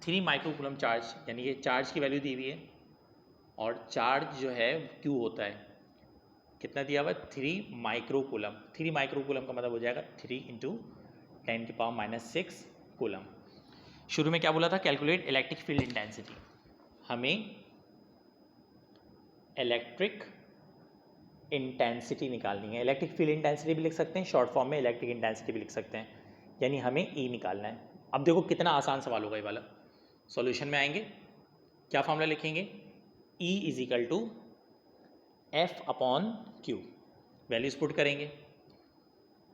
3 microcoulomb charge, यानी कि charge की वैल्यू दी हुई है और चार्ज जो है क्यू होता है, कितना दिया हुआ है 3 माइक्रोकूलम। 3 माइक्रोकूलम का मतलब हो जाएगा 3 इंटू 10⁻⁶ कूलम। शुरू में क्या बोला था, कैलकुलेट इलेक्ट्रिक फील्ड इंटेंसिटी। हमें इलेक्ट्रिक इंटेंसिटी निकालनी है। इलेक्ट्रिक फील्ड इंटेंसिटी भी लिख सकते हैं, शॉर्ट फॉर्म में इलेक्ट्रिक इंटेंसिटी भी लिख सकते हैं, यानी हमें ई निकालना है। अब देखो कितना आसान सवाल होगा ये वाला। सॉल्यूशन में आएंगे, क्या फॉर्मूला लिखेंगे, E is equal to F upon Q, values put करेंगे।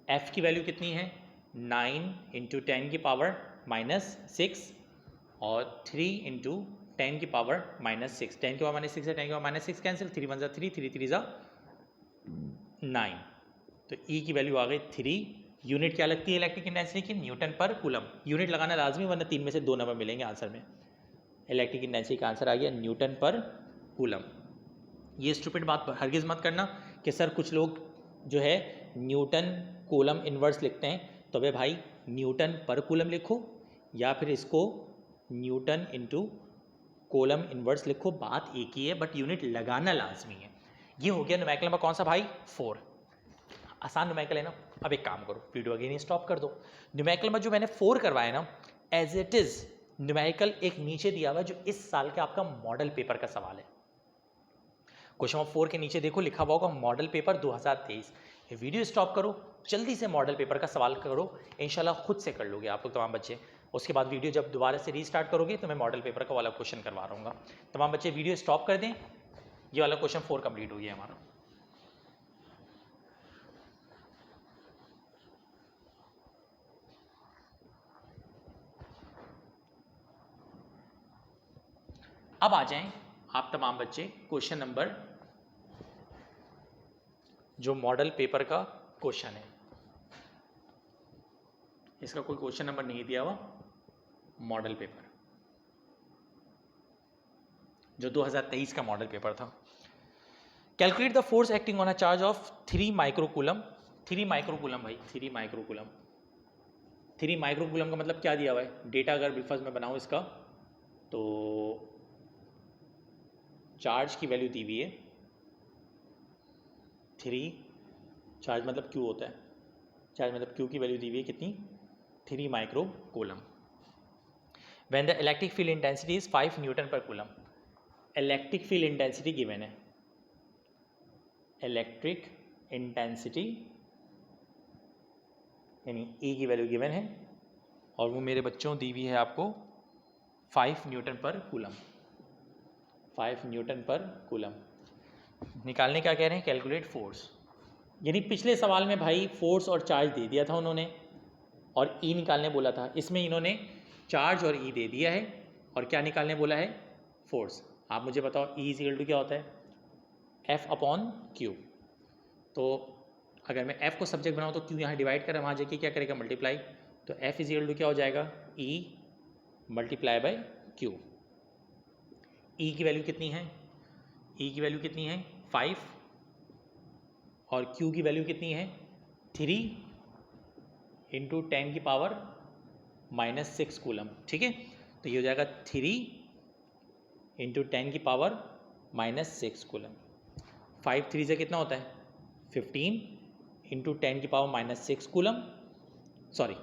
F की वैल्यू कितनी है 9 इंटू 10⁻⁻6 और 3 इंटू 10⁻⁻6, 10⁻⁻6 है, 10⁻⁻6 कैंसिल, 3 1 3, 3 3 9, तो E की वैल्यू आ गई 3। यूनिट क्या लगती है इलेक्ट्रिक इंटेंसिटी की, न्यूटन पर कूलम। यूनिट लगाना लाजमी, वरना 3 में से 2 नंबर मिलेंगे आंसर में। इलेक्ट्रिक इंटेंसिटी का आंसर आ गया न्यूटन पर कूलम। ये स्टूपिड बात हरगिज़ मत करना कि सर कुछ लोग जो है न्यूटन कूलम इन्वर्स लिखते हैं, तो वे भाई न्यूटन पर कूलम लिखो या फिर इसको न्यूटन इंटू कूलम इन्वर्स लिखो, बात एक ही है, बट यूनिट लगाना लाजमी है। ये हो गया न्यूमेरिकल नंबर कौन सा भाई 4, आसान न्यूमेरिकल है ना। अब एक काम करो, वीडियो अगेन स्टॉप कर दो। न्यूमेरिकल नंबर जो मैंने 4 करवाया ना, एज इट इज न्यूमेरिकल एक नीचे दिया हुआ जो इस साल के आपका मॉडल पेपर का सवाल है। क्वेश्चन नंबर 4 के नीचे देखो लिखा हुआ होगा मॉडल पेपर 2023। ये वीडियो स्टॉप करो, जल्दी से मॉडल पेपर का सवाल करो, इंशाल्लाह खुद से कर लोगे आप लोग तमाम बच्चे। उसके बाद वीडियो जब दोबारा से रीस्टार्ट करोगे तो मैं मॉडल पेपर का वाला क्वेश्चन करवा रहा हूँ। तमाम बच्चे वीडियो स्टॉप कर दें, ये वाला क्वेश्चन 4 कंप्लीट हो गया हमारा। अब आ जाएं आप तमाम बच्चे क्वेश्चन नंबर, जो मॉडल पेपर का क्वेश्चन है, इसका कोई क्वेश्चन नंबर नहीं दिया हुआ, मॉडल पेपर जो 2023 का मॉडल पेपर था। Calculate the force acting on a charge of 3 microcoulomb. 3 microcoulomb भाई, 3 माइक्रोकूलम। 3 माइक्रोकूलम का मतलब क्या दिया हुआ है, डेटा अगर ब्रेकफास्ट में बनाऊं इसका, तो चार्ज की वैल्यू दी हुई है 3, चार्ज मतलब क्यू होता है, चार्ज मतलब क्यू की वैल्यू दी हुई है कितनी 3 microcoulomb. When the electric field intensity is 5 newton per coulomb. Electric field intensity given है, इलेक्ट्रिक इंटेंसिटी यानी E की वैल्यू गिवन है और वो मेरे बच्चों दी हुई है आपको 5 newton per coulomb, 5 newton per coulomb. निकालने क्या कह रहे हैं, कैलकुलेट फोर्स। यानी पिछले सवाल में भाई फोर्स और चार्ज दे दिया था उन्होंने और E निकालने बोला था, इसमें इन्होंने चार्ज और E दे दिया है और क्या निकालने बोला है, फोर्स। आप मुझे बताओ E इज इक्वल टू क्या होता है, F अपॉन क्यू। तो अगर मैं F को सब्जेक्ट बनाऊँ तो Q यहाँ डिवाइड करें, वहाँ जाके क्या करेगा मल्टीप्लाई, तो F इज इक्वल टू क्या हो जाएगा E multiply by Q। E की वैल्यू कितनी है, E की वैल्यू कितनी है 5 और Q की वैल्यू कितनी है 3 इंटू 10⁻⁻6 कूलम। ठीक है, तो ये हो जाएगा 3 इंटू 10⁻⁻6 कूलम। 5 3 से कितना होता है 15 into 10⁻⁻6 coulomb, sorry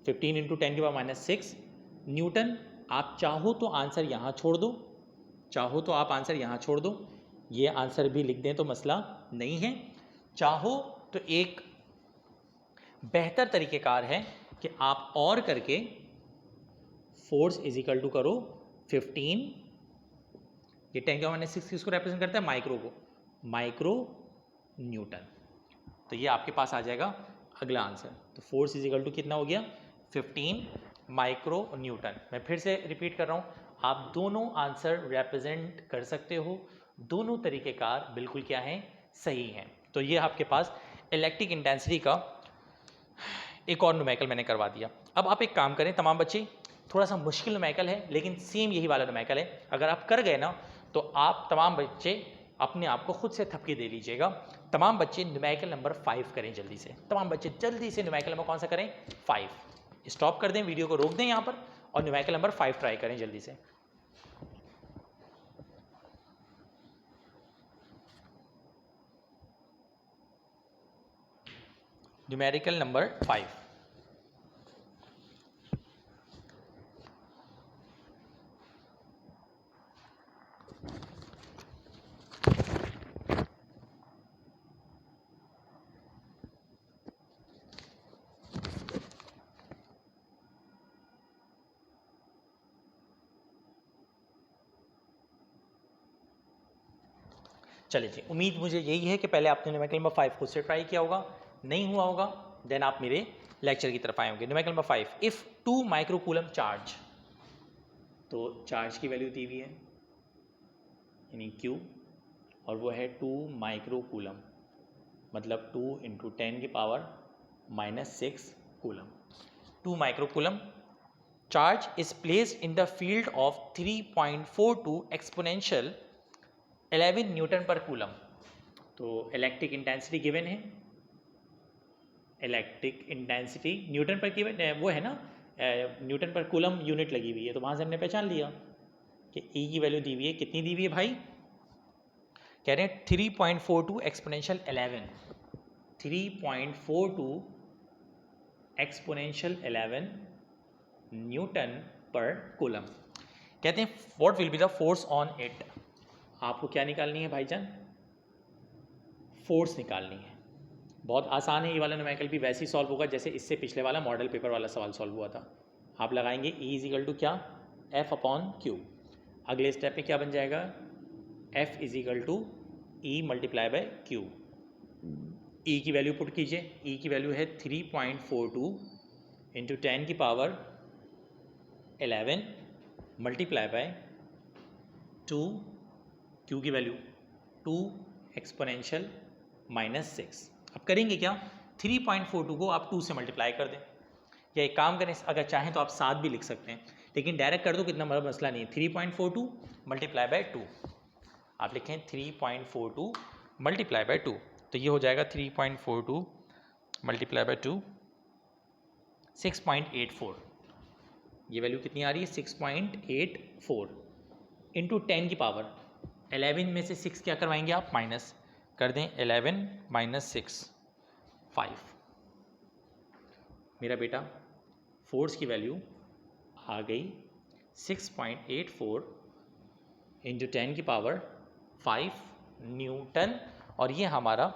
15 into 10⁻⁻6 Newton. आप चाहो तो आंसर यहाँ छोड़ दो, चाहो तो आप आंसर यहाँ छोड़ दो, ये आंसर भी लिख दें तो मसला नहीं है। चाहो तो एक बेहतर तरीक़ेकार है कि आप और करके फोर्स इज इक्वल टू करो 15, ये 10⁻⁻6 किसको रिप्रेजेंट करता है, माइक्रो को, माइक्रो न्यूटन। तो ये आपके पास आ जाएगा अगला आंसर। तो फोर्स इज इक्वल टू कितना हो गया 15 माइक्रो न्यूटन। मैं फिर से रिपीट कर रहा हूँ, आप दोनों आंसर रिप्रेजेंट कर सकते हो, दोनों तरीक़ेकार बिल्कुल क्या हैं, सही हैं। तो ये आपके पास इलेक्ट्रिक इंटेंसिटी का एक और न्यूमेरिकल मैंने करवा दिया। अब आप एक काम करें तमाम बच्चे, थोड़ा सा मुश्किल न्यूमेरिकल है लेकिन सेम यही वाला न्यूमेरिकल है, अगर आप कर गए ना तो आप तमाम बच्चे अपने आप को खुद से थपकी दे लीजिएगा। तमाम बच्चे न्यूमेरिकल नंबर 5 करें जल्दी से, तमाम बच्चे जल्दी से न्यूमेरिकल नंबर कौन सा करें 5। स्टॉप कर दें, वीडियो को रोक दें यहाँ पर और न्यूमेरिकल नंबर 5 ट्राई करें जल्दी से। Numerical number 5। चलिए जी, उम्मीद मुझे यही है कि पहले आपने न्यूमेरिकल नंबर 5 खुद से ट्राई किया होगा, नहीं हुआ होगा देन आप मेरे लेक्चर की तरफ आए होंगे। Numerical number 5, if 2 microcoulomb charge, तो चार्ज की वैल्यू दी हुई है यानी Q, और वो है 2 माइक्रोकूलम, मतलब 2 × 10⁻⁻6 coulomb. 2 microcoulomb charge is placed in the field of 3.42 exponential 11 Newton per coulomb. तो इलेक्ट्रिक इंटेंसिटी गिवन है, इलेक्ट्रिक इंटेंसिटी न्यूटन पर गिवन है, वो है ना न्यूटन पर कूलम यूनिट लगी हुई है, तो वहाँ से हमने पहचान लिया कि E की वैल्यू दी हुई है, कितनी दी हुई है भाई, कह रहे हैं 3.42 exponential 11, 3.42 exponential 11 Newton per coulomb. कहते हैं what will be the force on it. आपको क्या निकालनी है भाईजान, फोर्स निकालनी है। बहुत आसान है, ये वाला न्यूमेरिकल भी वैसे ही सॉल्व होगा जैसे इससे पिछले वाला मॉडल पेपर वाला सवाल सॉल्व हुआ था। आप लगाएंगे E = क्या, F/Q। अगले स्टेप में क्या बन जाएगा, F = E × Q। E की वैल्यू पुट कीजिए, E की वैल्यू है 3.42 × 10⁻11 × 2, Q की वैल्यू 2 एक्सपोनेंशियल -6। अब करेंगे क्या, 3.42 को आप 2 से मल्टीप्लाई कर दें, या एक काम करें, अगर चाहें तो आप 7 भी लिख सकते हैं, लेकिन डायरेक्ट कर दो, कितना बड़ा मसला नहीं है। 3.42 × 2, आप लिखें 3.42 × 2, तो ये हो जाएगा 3.42 × 2 6.84। ये वैल्यू कितनी आ रही है, 6.84 इंटू 10⁻11 में से 6 क्या करवाएंगे आप, माइनस कर दें, 11 - 6 5। मेरा बेटा फोर्स की वैल्यू आ गई 6.84 इंटू 10⁻5 न्यूटन, और ये हमारा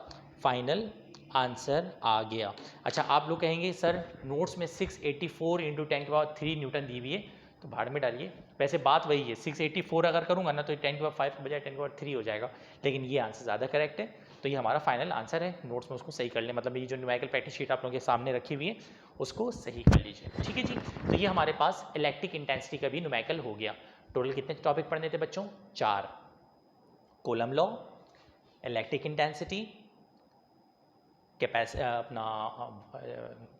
फाइनल आंसर आ गया। अच्छा, आप लोग कहेंगे सर नोट्स में 684 इंटू 10⁻3 न्यूटन दी हुई है, तो भाड़ में डालिए, वैसे बात वही है, 684 अगर करूँगा ना तो 10⁻5 के बजाय 10⁻3 हो जाएगा, लेकिन ये आंसर ज़्यादा करेक्ट है, तो ये हमारा फाइनल आंसर है। नोट्स में उसको सही कर लें, मतलब ये जो न्यूमेरिकल प्रैक्टिस शीट आप लोगों के सामने रखी हुई है उसको सही कर लीजिए, ठीक है जी। तो ये हमारे पास इलेक्ट्रिक इंटेंसिटी का भी न्यूमेरिकल हो गया। टोटल कितने टॉपिक पढ़ने थे बच्चों, 4, कूलम लॉ, इलेक्ट्रिक इंटेंसिटी, अपना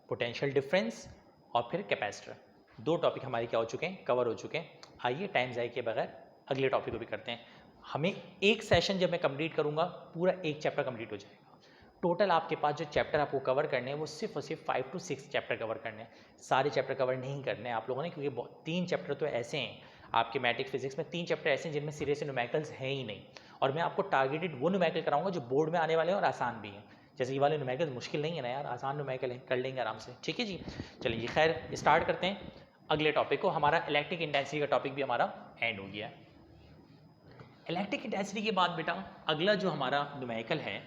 पोटेंशियल डिफरेंस, और फिर कैपेसिटर। 2 टॉपिक हमारे क्या हो चुके हैं, कवर हो चुके हैं। आइए टाइम ज़ाय के बगैर अगले टॉपिक को भी करते हैं। हमें एक सेशन जब मैं कंप्लीट करूंगा, पूरा एक चैप्टर कंप्लीट हो जाएगा। टोटल आपके पास जो चैप्टर आपको कवर करने हैं वो सिर्फ और सिर्फ 5 to 6 चैप्टर कवर करने हैं। सारे चैप्टर कवर नहीं करने हैं आप लोगों ने, क्योंकि 3 चैप्टर तो ऐसे हैं आपके मैट्रिक फिजिक्स में, 3 चैप्टर ऐसे हैं जिनमें सिरे से न्यूमेरिकल्स हैं ही नहीं, और मैं आपको टारगेटेड वो न्यूमेरिकल कराऊंगा जो बोर्ड में आने वाले हैं और आसान भी हैं। जैसे ये वाले न्यूमेरिकल मुश्किल नहीं है ना यार, आसान न्यूमेरिकल है, कर लेंगे आराम से, ठीक है जी। चलिए जी, खैर स्टार्ट करते हैं अगले टॉपिक को। हमारा इलेक्ट्रिक इंटेंसिटी का टॉपिक भी हमारा एंड हो गया है। इलेक्ट्रिक इंटेंसिटी के बाद बेटा अगला जो हमारा न्यूमेरिकल है,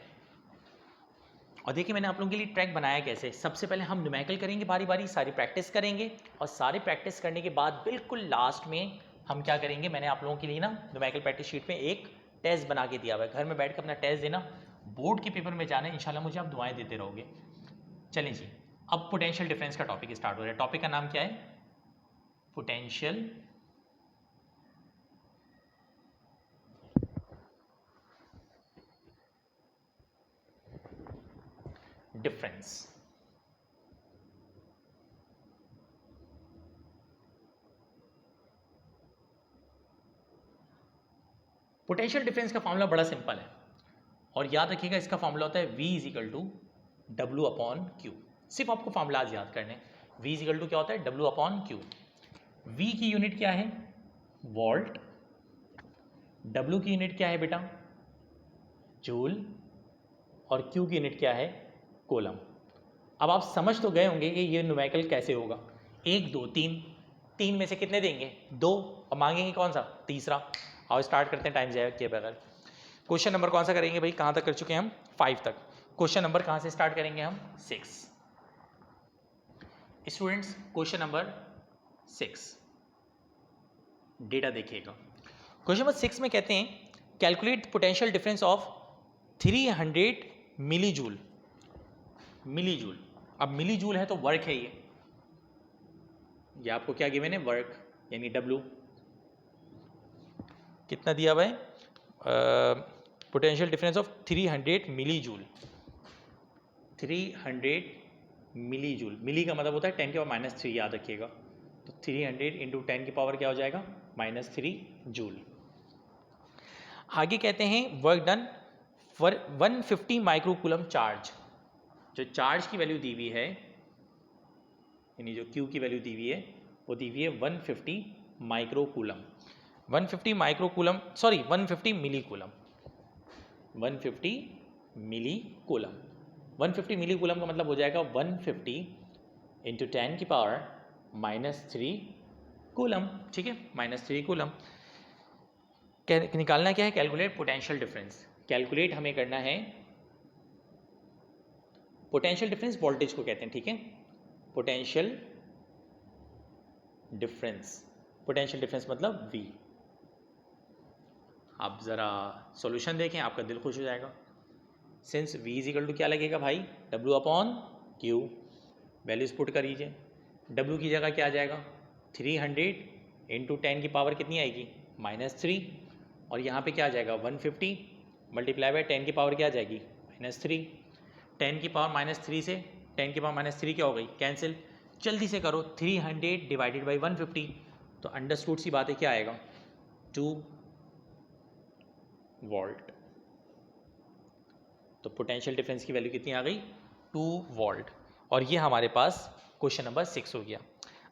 और देखिए मैंने आप लोगों के लिए ट्रैक बनाया कैसे। सबसे पहले हम न्यूमेरिकल करेंगे बारी बारी, सारी प्रैक्टिस करेंगे, और सारी प्रैक्टिस करने के बाद बिल्कुल लास्ट में हम क्या करेंगे, मैंने आप लोगों के लिए ना न्यूमेरिकल प्रैक्टिस शीट में एक टेस्ट बना के दिया हुआ है, घर में बैठ कर अपना टेस्ट देना, बोर्ड के पेपर में जाना, इंशाल्लाह मुझे आप दुआएं देते रहोगे। चलिए जी, अब पोटेंशियल डिफरेंस का टॉपिक स्टार्ट हो रहा है। टॉपिक का नाम क्या है, पोटेंशियल डिफरेंस। पोटेंशियल डिफरेंस का फॉर्मूला बड़ा सिंपल है, और याद रखिएगा इसका फॉर्मूला होता है V = W/Q। सिर्फ आपको फॉर्मूलाज याद करने हैं। V = क्या होता है, W/Q। V की यूनिट क्या है? वोल्ट। W की यूनिट क्या है बेटा? जूल। और Q की यूनिट क्या है? कूलम। अब आप समझ तो गए होंगे कि ये न्यूमेरिकल कैसे होगा। 1 2 3, 3 में से कितने देंगे? 2, और मांगेंगे कौन सा? तीसरा। और स्टार्ट करते हैं टाइम ज़ाया किए बगैर। क्वेश्चन नंबर कौन सा करेंगे भाई? कहाँ तक कर चुके हैं हम? 5 तक। क्वेश्चन नंबर कहाँ से स्टार्ट करेंगे हम? 6। स्टूडेंट्स क्वेश्चन नंबर 6 डेटा देखिएगा। क्वेश्चन नंबर 6 में कहते हैं calculate potential difference of 300 milli joule. Millijoule, अब मिली जूल है तो वर्क है ये आपको क्या गिवन है? वर्क, यानी W कितना दिया हुआ है? Potential difference of 300 milli joule. 300 milli joule, milli का मतलब होता है 10 की पावर -3, याद रखिएगा। तो 300 इंटू 10 की पावर क्या हो जाएगा? -3 जूल। आगे कहते हैं work done for 150 microcoulomb charge. जो चार्ज की वैल्यू दी हुई है, यानी जो Q की वैल्यू दी हुई है, वो दी हुई है 150 माइक्रोकूलम। 150 माइक्रोकूलम, सॉरी 150 मिली कूलम। 150 मिली कूलम। 150 मिली कूलम का मतलब हो जाएगा 150 इंटू 10 की पावर -3 कूलम। ठीक है, -3 कूलम। निकालना क्या है? Calculate potential difference. कैलकुलेट हमें करना है पोटेंशियल डिफरेंस, वोल्टेज को कहते हैं। ठीक है, पोटेंशियल डिफरेंस। पोटेंशियल डिफरेंस मतलब V। आप ज़रा सॉल्यूशन देखें, आपका दिल खुश हो जाएगा। Since V is equal to क्या लगेगा भाई? W upon Q। Values put करीजिए। W की जगह क्या आ जाएगा? 300 इंटू 10 की पावर कितनी आएगी? -3। और यहाँ पे क्या आ जाएगा? 150 मल्टीप्लाई बाय 10 की पावर क्या आ जाएगी? -3। 10 की पावर -3 से 10 की पावर -3 क्या हो गई? कैंसिल। जल्दी से करो, 300 डिवाइडेड बाई 150, तो अंडरस्टूड सी बात है, क्या आएगा? 2 वोल्ट। तो पोटेंशियल डिफरेंस की वैल्यू कितनी आ गई? 2 वोल्ट। और ये हमारे पास क्वेश्चन नंबर 6 हो गया।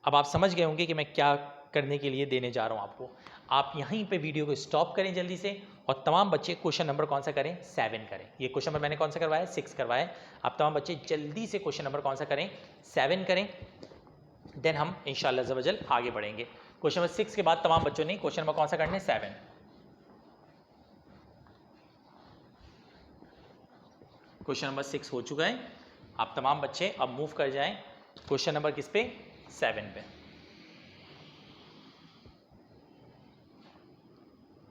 अब आप समझ गए होंगे कि मैं क्या करने के लिए देने जा रहा हूँ आपको। आप यहीं पे वीडियो को स्टॉप करें जल्दी से, और तमाम बच्चे क्वेश्चन नंबर कौन सा करें? 7 करें। ये क्वेश्चन नंबर मैंने कौन सा करवाया? 6 करवाया। आप तमाम बच्चे जल्दी से क्वेश्चन नंबर कौन सा करें? 7 करें। देन हम इंशाल्लाह ज़वजल आगे बढ़ेंगे। क्वेश्चन नंबर 6 के बाद तमाम बच्चों ने क्वेश्चन नंबर कौन सा करना है? 7। क्वेश्चन नंबर 6 हो चुका है। आप तमाम बच्चे अब मूव कर जाएं क्वेश्चन नंबर किस पे? 7 पे।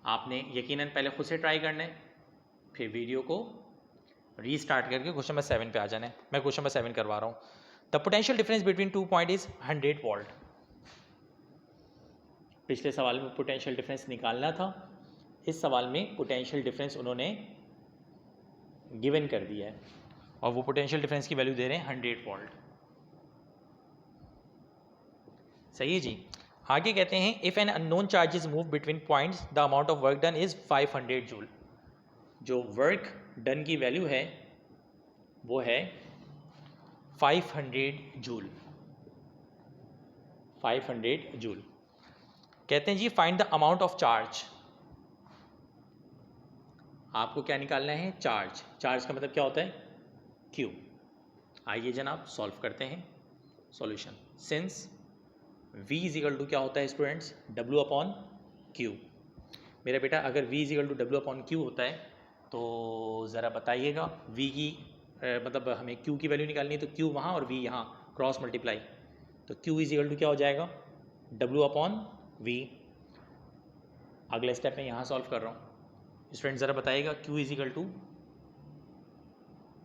आपने यकीनन पहले खुद से ट्राई करना है, फिर वीडियो को रीस्टार्ट करके क्वेश्चन नंबर 7 पे आ जाना है। मैं क्वेश्चन नंबर 7 करवा रहा हूँ। The potential difference between 2 point is 100 volt. पिछले सवाल में पोटेंशियल डिफरेंस निकालना था, इस सवाल में पोटेंशियल डिफरेंस उन्होंने गिवन कर दिया है, और वो पोटेंशियल डिफरेंस की वैल्यू दे रहे हैं 100 वोल्ट। सही है जी। आगे कहते हैं if an unknown charge is move between points the amount of work done is 500 joule. जो वर्क डन की वैल्यू है वो है 500 जूल। 500 जूल। कहते हैं जी find the amount of charge. आपको क्या निकालना है? चार्ज। चार्ज का मतलब क्या होता है? Q। आइए जनाब सॉल्व करते हैं solution. Since V is equal to क्या होता है स्टूडेंट्स? W upon Q। मेरा बेटा अगर V is equal to W upon Q होता है तो ज़रा बताइएगा, V की मतलब हमें Q की वैल्यू निकालनी है, तो Q वहाँ और V यहाँ, क्रॉस मल्टीप्लाई। तो Q इज इक्वल टू क्या हो जाएगा? W upon V। अगले स्टेप में यहाँ सॉल्व कर रहा हूँ। स्टूडेंट ज़रा बताइएगा Q is equal to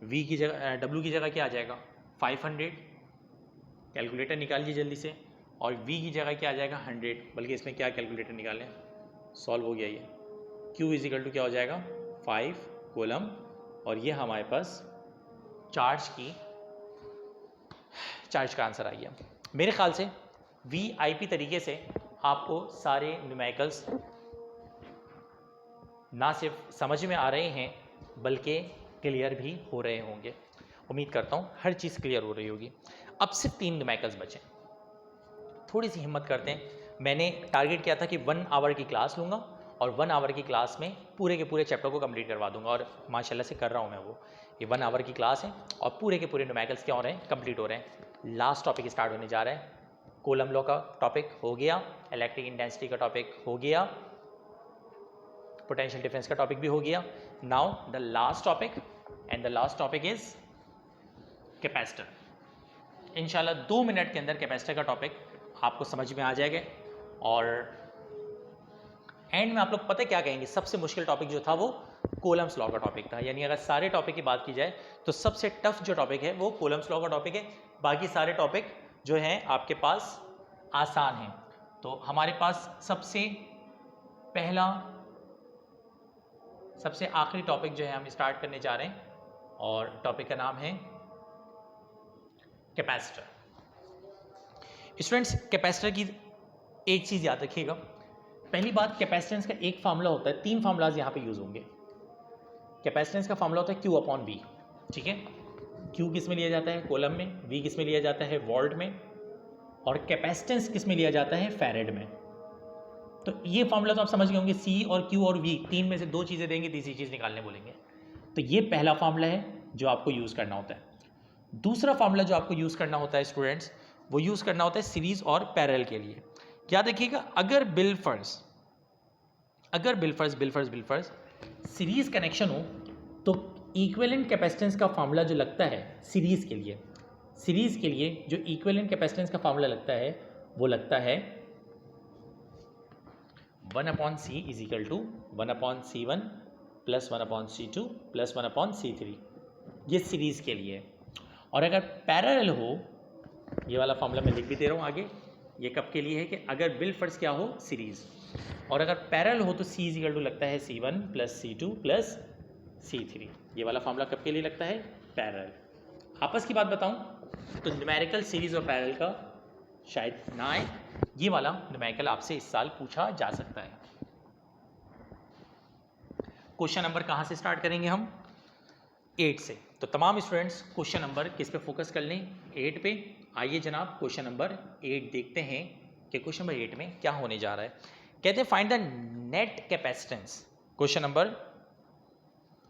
V की जगह W की जगह क्या आ जाएगा? 500। कैलकुलेटर निकालिए जल्दी से। और V की जगह क्या आ जाएगा? 100। बल्कि इसमें क्या कैलकुलेटर निकालें, सॉल्व हो गया ये। Q इज इक्वल टू क्या हो जाएगा? 5 कूलम। और ये हमारे पास चार्ज का आंसर आ गया। मेरे ख्याल से VIP तरीके से आपको सारे न्यूमेरिकल्स ना सिर्फ समझ में आ रहे हैं बल्कि क्लियर भी हो रहे होंगे। उम्मीद करता हूँ हर चीज़ क्लियर हो रही होगी। अब सिर्फ 3 न्यूमेरिकल्स बचे। थोड़ी सी हिम्मत करते हैं, मैंने टारगेट किया था कि 1 आवर की क्लास लूँगा और 1 आवर की क्लास में पूरे के पूरे चैप्टर को कंप्लीट करवा दूंगा, और माशाल्लाह से कर रहा हूँ मैं वो। ये 1 आवर की क्लास है और पूरे के पूरे न्यूमेरिकल्स क्या हो रहे हैं, कंप्लीट हो रहे हैं। लास्ट टॉपिक स्टार्ट होने जा रहा है, कूलम लॉ का टॉपिक हो गया, इलेक्ट्रिक इंटेंसिटी का टॉपिक हो गया, पोटेंशियल डिफरेंस का टॉपिक भी हो गया। Now the last topic, and the last topic is capacitor. इंशाल्लाह 2 मिनट के अंदर कैपेसिटर का टॉपिक आपको समझ में आ जाएगा, और एंड में आप लोग पता क्या कहेंगे, सबसे मुश्किल टॉपिक जो था वो कूलम्स लॉ का टॉपिक था। यानी अगर सारे टॉपिक की बात की जाए तो सबसे टफ जो टॉपिक है वो कूलम्स लॉ का टॉपिक है, बाकी सारे टॉपिक जो हैं आपके पास आसान हैं। तो हमारे पास सबसे पहला, सबसे आखिरी टॉपिक जो है हम स्टार्ट करने जा रहे हैं, और टॉपिक का नाम है कैपेसिटर। स्टूडेंट्स, कैपेसिटर की एक चीज़ याद रखिएगा, पहली बात, कैपेसिटेंस का एक फार्मूला होता है, 3 फार्मूलाज यहाँ पे यूज होंगे। कैपेसिटेंस का फार्मूला होता है Q अपॉन V, ठीक है। Q किस में लिया जाता है, कूलम में, V किस में लिया जाता है, वोल्ट में, और कैपेसिटेंस किस में लिया जाता है, फैरेड में। तो ये फार्मूला तो आप समझ गए होंगे, C और Q और V, 3 में से 2 चीज़ें देंगे, तीसरी चीज़ निकालने बोलेंगे। तो ये पहला फार्मूला है जो आपको यूज़ करना होता है। दूसरा फार्मूला जो आपको यूज़ करना होता है स्टूडेंट्स, वो यूज़ करना होता है सीरीज और पैरेलल के लिए। क्या देखिएगा, अगर बिलफर्स सीरीज कनेक्शन हो तो इक्विवेलेंट कैपेसिटेंस का फार्मूला जो लगता है सीरीज के लिए जो इक्विवेलेंट कैपेसिटेंस का फार्मूला लगता है वो लगता है 1/C is equal to 1/C1 plus 1/C2 plus 1/C3, ये सीरीज के लिए। और अगर पैरेलल हो, ये वाला फार्मूला मैं लिख भी दे रहा हूँ आगे, ये कब के लिए है कि अगर बिलफर्स क्या हो, सीरीज, और अगर पैरेलल हो तो C इज इक्वल टू लगता है C1 plus C2 plus C3। ये वाला फार्मूला कब के लिए लगता है, पैरेलल। आपस की बात बताऊं तो न्यूमेरिकल सीरीज और पैरेलल का शायद ना आए, ये वाला न्यूमेरिकल आपसे इस साल पूछा जा सकता है। क्वेश्चन नंबर कहाँ से स्टार्ट करेंगे हम, 8 से। तो तमाम स्टूडेंट्स क्वेश्चन नंबर किस पे फोकस कर लें, 8 पे। आइए जनाब क्वेश्चन नंबर 8 देखते हैं कि क्वेश्चन नंबर 8 में क्या होने जा रहा है। कहते हैं find the net capacitance. Question number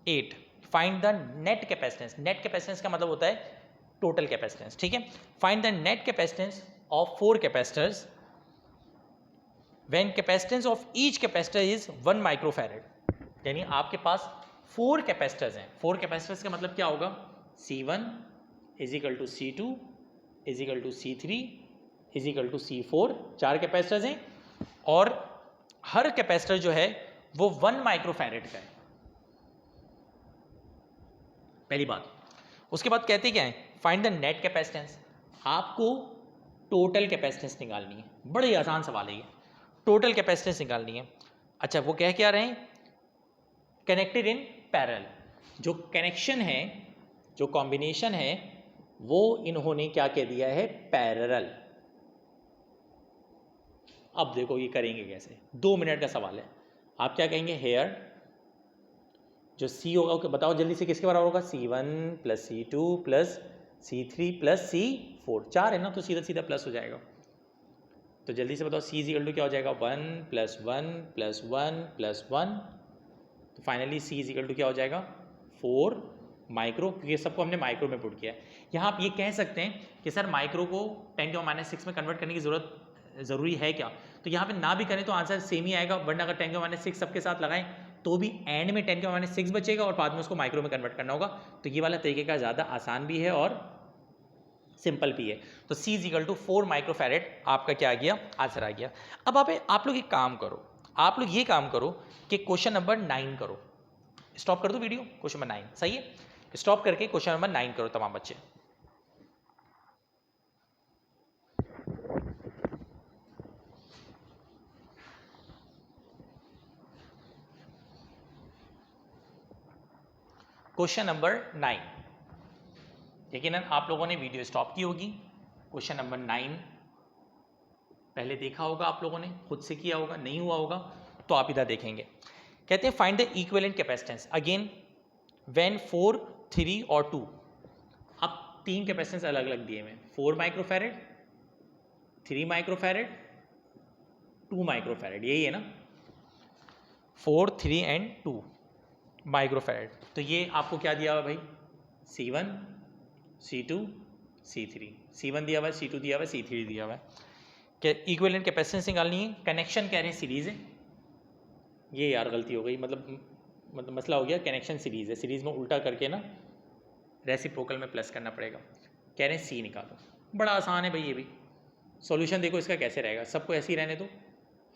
8, find the net capacitance. Net capacitance का मतलब होता है टोटल कैपेसिटेंस, ठीक है। Find the net capacitance of 4 capacitors when capacitance of each capacitor is 1 microfarad. यानी आपके पास 4 कैपेसिटर्स हैं। 4 कैपेसिटर्स का मतलब क्या होगा, C1 is equal to C2 is equal to C3 is equal to C4, 4 capacitors हैं, और हर कैपेसिटर जो है वो 1 माइक्रोफैरेड का है, पहली बात। उसके बाद कहते क्या है, फाइंड द नेट कैपेसिटेंस। आपको टोटल कैपेसिटेंस निकालनी है, बड़े ही आसान सवाल है ये, टोटल कैपेसिटेंस निकालनी है। अच्छा, वो कह क्या रहे हैं, कनेक्टेड इन पैरेलल। जो कनेक्शन है, जो कॉम्बिनेशन है, वो इन्होंने क्या कह दिया है, पैरेलल। अब देखो ये करेंगे कैसे, 2 मिनट का सवाल है। आप क्या कहेंगे, हेयर जो C होगा बताओ जल्दी से, किसके बराबर होगा, C1 plus C2 plus C3 plus C4, 4 है ना, तो सीधा सीधा प्लस हो जाएगा। तो जल्दी से बताओ C इज इक्वल टू क्या हो जाएगा, 1 प्लस 1 प्लस 1 प्लस 1, तो finally C is equal to क्या हो जाएगा, 4 माइक्रो, क्योंकि सबको हमने माइक्रो में पुट किया है। यहाँ आप ये कह सकते हैं कि सर माइक्रो को 10⁻⁶ में कन्वर्ट करने की ज़रूरी है क्या, तो यहाँ पे ना भी करें तो आंसर सेम ही आएगा, वरना अगर 10⁻⁶ सबके साथ लगाएं तो भी एंड में 10⁻⁶ बचेगा और बाद में उसको माइक्रो में कन्वर्ट करना होगा। तो ये वाला तरीके का ज़्यादा आसान भी है और सिंपल भी है। तो C is equal to 4 microfarad आपका क्या आ गया, आंसर आ गया। अब आप लोग एक काम करो, आप लोग ये काम करो कि क्वेश्चन नंबर 9 करो। स्टॉप कर दो वीडियो, क्वेश्चन नंबर 9, सही है, स्टॉप करके क्वेश्चन नंबर 9 करो तमाम बच्चे। क्वेश्चन नंबर 9, यकीनन आप लोगों ने वीडियो स्टॉप की होगी। क्वेश्चन नंबर 9 पहले देखा होगा, आप लोगों ने खुद से किया होगा, नहीं हुआ होगा तो आप इधर देखेंगे। कहते हैं find the equivalent capacitance again when 4, 3 और 2। अब 3 कैपेसिटेंस अलग अलग दिए हुए हैं, 4 माइक्रोफैरेड, 3 माइक्रोफैरेड 2 माइक्रोफैरेड, यही है ना, 4, 3 एंड 2 माइक्रोफैरेड। तो ये आपको क्या दिया हुआ भाई, C1, C2, C3, C1 दिया हुआ है, C2 दिया हुआ है, C3 दिया हुआ है। इक्विवेलेंट कैपेसिटेंस निकालनी है, कनेक्शन कह रहे हैं सीरीज है, ये यार गलती हो गई, मतलब मसला हो गया, कनेक्शन सीरीज है, सीरीज में उल्टा करके ना रेसिप्रोकल में प्लस करना पड़ेगा। कह रहे हैं सी निकालो, बड़ा आसान है भाई ये भी। सॉल्यूशन देखो इसका कैसे रहेगा, सबको ऐसे ही रहने दो।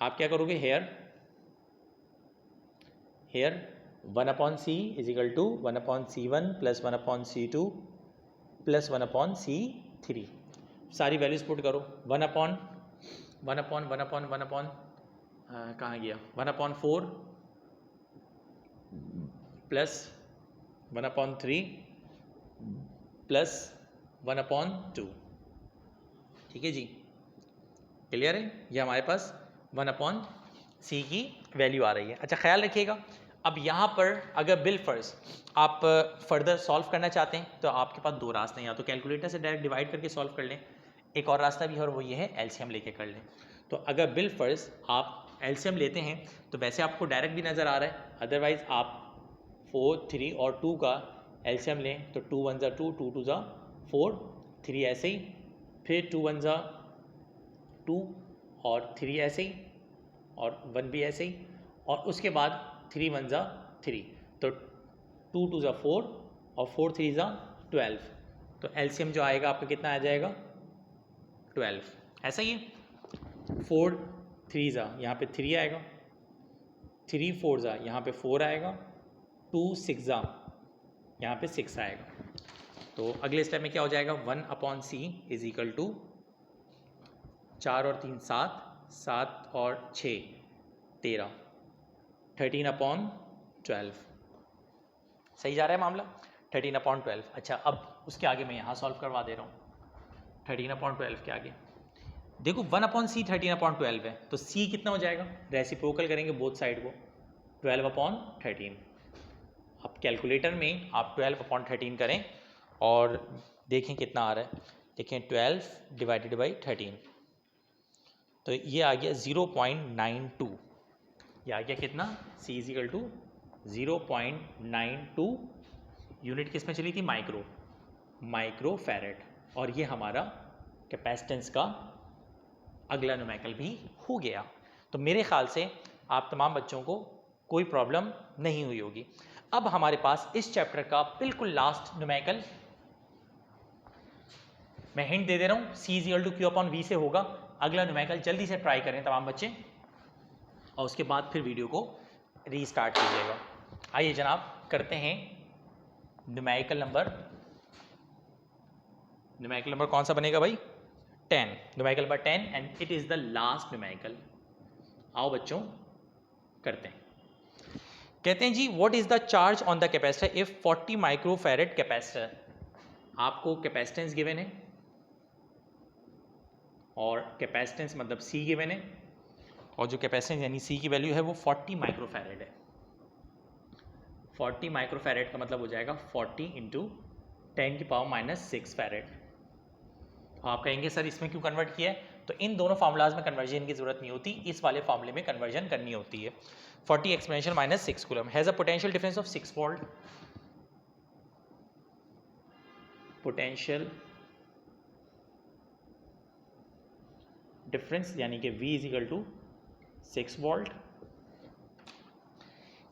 आप क्या करोगे, here 1/c is equal to 1/c1 plus 1/c2 plus 1/c3, सारी वैल्यूज पुट करो। 1/1 कहाँ गया, 1/4 प्लस 1/3 प्लस 1/2, ठीक है जी, क्लियर है। ये हमारे पास 1/c की वैल्यू आ रही है। अच्छा ख्याल रखिएगा, अब यहाँ पर अगर बिल फर्ज आप फर्दर सॉल्व करना चाहते हैं तो आपके पास दो रास्ते हैं, या तो कैलकुलेटर से डायरेक्ट डिवाइड करके सॉल्व कर लें, एक और रास्ता भी है और वो ये है एलसीएम लेके कर लें। तो अगर बिल फर्ज आप एलसीएम लेते हैं तो वैसे आपको डायरेक्ट भी नज़र आ रहा है, अदरवाइज आप 4, 3 और 2 का एलसीएम लें तो 2 1 2, 2 2 4, 3 ऐसे ही, फिर 2 1 2 और 3 ऐसे ही, और 1 भी ऐसे ही, और उसके बाद 3 1 3, तो 2 2 4 और 4 3 12, तो एलसीएम जो आएगा आपका कितना आ जाएगा, 12। ऐसा ही है, 4 3 यहाँ पे 3 आएगा, 3 4 यहाँ पे 4 आएगा, 2 6 यहाँ पे 6 आएगा। तो अगले स्टेप में क्या हो जाएगा, 1/c इज इक्वल टू 4 और 3 7, 7 और 6 13, 13/12, सही जा रहा है मामला, 13/12। अच्छा अब उसके आगे मैं यहाँ सॉल्व करवा दे रहा हूँ। 13/12 के आगे देखो 1/c 13/12 है, तो c कितना हो जाएगा, रेसिप्रोकल करेंगे बोथ साइड को, 12/13। अब कैलकुलेटर में आप 12/13 करें और देखें कितना आ रहा है, देखें 12 डिवाइडेड बाई 13, तो ये आ गया 0.92, ये आ गया कितना, c is equal to 0.92 unit किस में चली थी, माइक्रोफैरेड, और ये हमारा कैपेसिटेंस का अगला न्यूमेरिकल भी हो गया। तो मेरे ख्याल से आप तमाम बच्चों को कोई प्रॉब्लम नहीं हुई होगी। अब हमारे पास इस चैप्टर का बिल्कुल लास्ट न्यूमेरिकल, मैं हिंट दे दे रहा हूँ, C is equal to Q/V से होगा। अगला न्यूमेरिकल जल्दी से ट्राई करें तमाम बच्चे, और उसके बाद फिर वीडियो को रीस्टार्ट कीजिएगा। आइए जनाब करते हैं न्यूमेरिकल नंबर कौन सा बनेगा भाई, 10, numerical number 10, and it is the last numerical. आओ बच्चों करते हैं। कहते हैं जी, what is the charge on the capacitor if 40 microfarad capacitor. आपको कैपेसिटेंस गिवन है और कैपेसिटेंस मतलब C गिवन है, और जो कैपेसिटेंस यानी C की वैल्यू है वो 40 माइक्रोफैरेड है। 40 माइक्रोफैरेड का मतलब हो जाएगा 40 इंटू 10⁻⁻6 फैरेड। आप कहेंगे सर इसमें क्यों कन्वर्ट किया है, तो इन दोनों फार्मूलाज में कन्वर्जन की जरूरत नहीं होती, इस वाले फार्मूले में कन्वर्जन करनी होती है। 40 exponential -6 coulomb has a potential difference of 6 volt, potential difference यानी कि V is equal to 6 volt.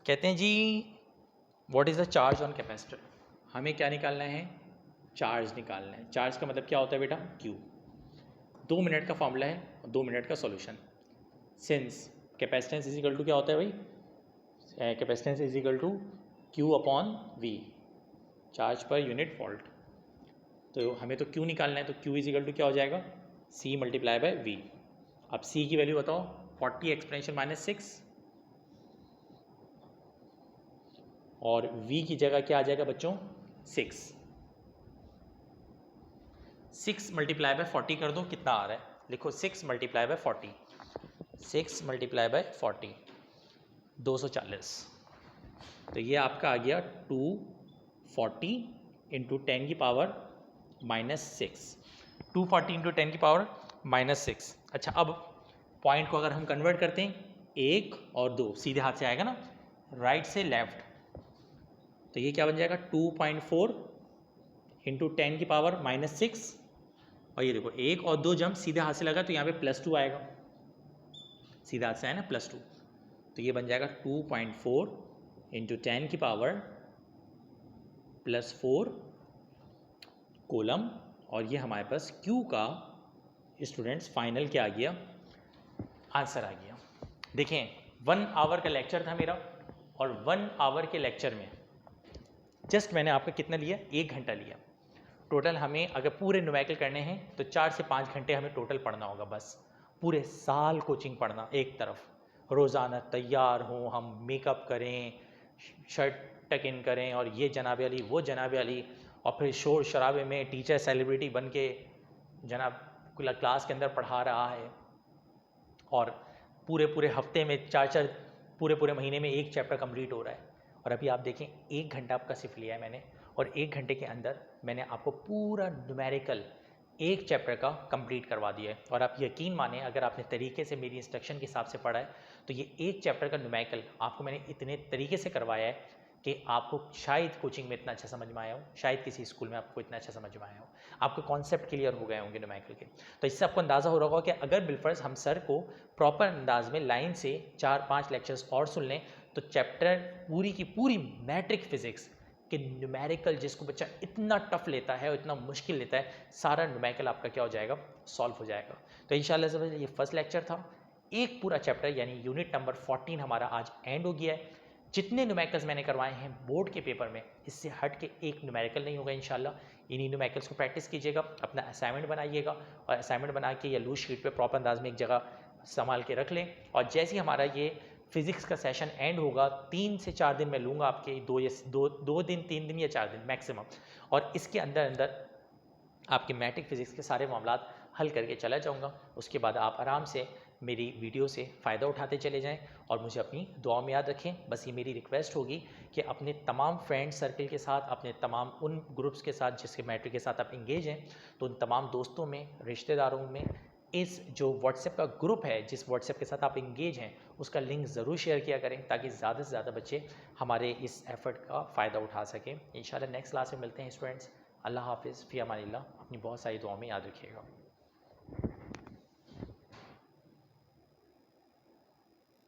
कहते हैं जी what is the charge on capacitor, हमें क्या निकालना है, चार्ज निकालना है। चार्ज का मतलब क्या होता है बेटा, Q। 2 मिनट का फॉर्मूला है और 2 मिनट का solution. Since capacitance is equal to क्या होता है भाई, capacitance is equal to Q/V, charge पर यूनिट वोल्ट। तो हमें तो Q निकालना है, तो Q इज इक्वल टू क्या हो जाएगा, C मल्टीप्लाई बाय V। अब C की वैल्यू बताओ, 40 एक्सपोनेंशियल -6, और V की जगह क्या आ जाएगा बच्चों, 6। 6 मल्टीप्लाई बाय 40 कर दो, कितना आ रहा है, लिखो 6 मल्टीप्लाई बाय 40, 6 मल्टीप्लाई बाय 40 240। तो ये आपका आ गया 240 इंटू 10⁻⁻6, 240 इंटू 10⁻⁻6। अच्छा अब पॉइंट को अगर हम कन्वर्ट करते हैं 1 और 2 सीधे हाथ से आएगा ना, राइट से लेफ्ट, तो ये क्या बन जाएगा 2.4 इंटू 10 की पावर -6, और ये देखो 1 और 2 जब सीधे हाथ से लगा तो यहाँ पे +2 आएगा, सीधा हाथ से आया ना +2, तो ये बन जाएगा 2.4 इंटू 10 की पावर +4 कोलम, और ये हमारे पास Q का स्टूडेंट्स फाइनल क्या आ गया, आंसर आ गया। देखें 1 आवर का लेक्चर था मेरा, और 1 आवर के लेक्चर में जस्ट मैंने आपका कितना लिया, 1 घंटा लिया। टोटल हमें अगर पूरे न्यूमेरिकल करने हैं तो 4 से 5 घंटे हमें टोटल पढ़ना होगा, बस पूरे साल कोचिंग पढ़ना एक तरफ, रोज़ाना तैयार हों हम, मेकअप करें, शर्ट टक इन करें, और ये जनाब अली वो जनाब अली, और फिर शोर शराबे में टीचर सेलिब्रिटी बन के जनाब क्लास के अंदर पढ़ा रहा है, और पूरे पूरे हफ्ते में 4 पूरे महीने में 1 चैप्टर कंप्लीट हो रहा है। और अभी आप देखें 1 घंटा आपका सिर्फ लिया है मैंने, और 1 घंटे के अंदर मैंने आपको पूरा न्यूमेरिकल 1 चैप्टर का कंप्लीट करवा दिया है। और आप यकीन माने अगर आपने तरीके से मेरी इंस्ट्रक्शन के हिसाब से पढ़ा है तो ये 1 चैप्टर का न्यूमेरिकल आपको मैंने इतने तरीके से करवाया है कि आपको शायद कोचिंग में इतना अच्छा समझ में आया हो, शायद किसी स्कूल में आपको इतना अच्छा समझ में आया हो, आपको कॉन्सेप्ट क्लियर हो गए होंगे न्यूमेरिकल के। तो इससे आपको अंदाज़ा हो रहा होगा कि अगर बिलफर्ज हम सर को प्रॉपर अंदाज में लाइन से 4-5 लेक्चर्स और सुन लें तो चैप्टर पूरी की पूरी मैट्रिक फिजिक्स कि न्यूमेरिकल जिसको बच्चा इतना टफ लेता है और इतना मुश्किल लेता है, सारा न्यूमेरिकल आपका क्या हो जाएगा, सॉल्व हो जाएगा। तो इंशाल्लाह से ये फर्स्ट लेक्चर था, एक पूरा चैप्टर यानी यूनिट नंबर 14 हमारा आज एंड हो गया है। जितने न्यूमेरिकल्स मैंने करवाए हैं बोर्ड के पेपर में, इससे हट के एक न्यूमेरिकल नहीं होगा इंशाल्लाह। इन्हीं न्यूमेरिकल्स को प्रैक्टिस कीजिएगा, अपना असाइनमेंट बनाइएगा, और असाइनमेंट बना के या लूज शीट पे प्रॉपर अंदाज में एक जगह संभाल के रख लें। और जैसे ही हमारा ये फिज़िक्स का सेशन एंड होगा, 3 से 4 दिन मैं लूँगा आपके, 2 दिन 3 दिन या 4 दिन मैक्सिमम, और इसके अंदर अंदर आपके मैट्रिक फिज़िक्स के सारे मामलात हल करके चला जाऊँगा। उसके बाद आप आराम से मेरी वीडियो से फ़ायदा उठाते चले जाएं, और मुझे अपनी दुआ में याद रखें। बस ये मेरी रिक्वेस्ट होगी कि अपने तमाम फ्रेंड सर्कल के साथ, अपने तमाम उन ग्रुप्स के साथ जिसके मैट्रिक के साथ आप इंगेज हैं, तो उन तमाम दोस्तों में, रिश्तेदारों में इस जो व्हाट्सएप का ग्रुप है, जिस व्हाट्सएप के साथ आप इंगेज हैं, उसका लिंक ज़रूर शेयर किया करें ताकि ज़्यादा से ज़्यादा बच्चे हमारे इस एफ़र्ट का फ़ायदा उठा सकें। इंशाल्लाह नेक्स्ट क्लास में मिलते हैं स्टूडेंट्स। अल्लाह हाफिज़, फ़ी अमानिल्लाह। अपनी बहुत सारी दुआओं में याद रखिएगा।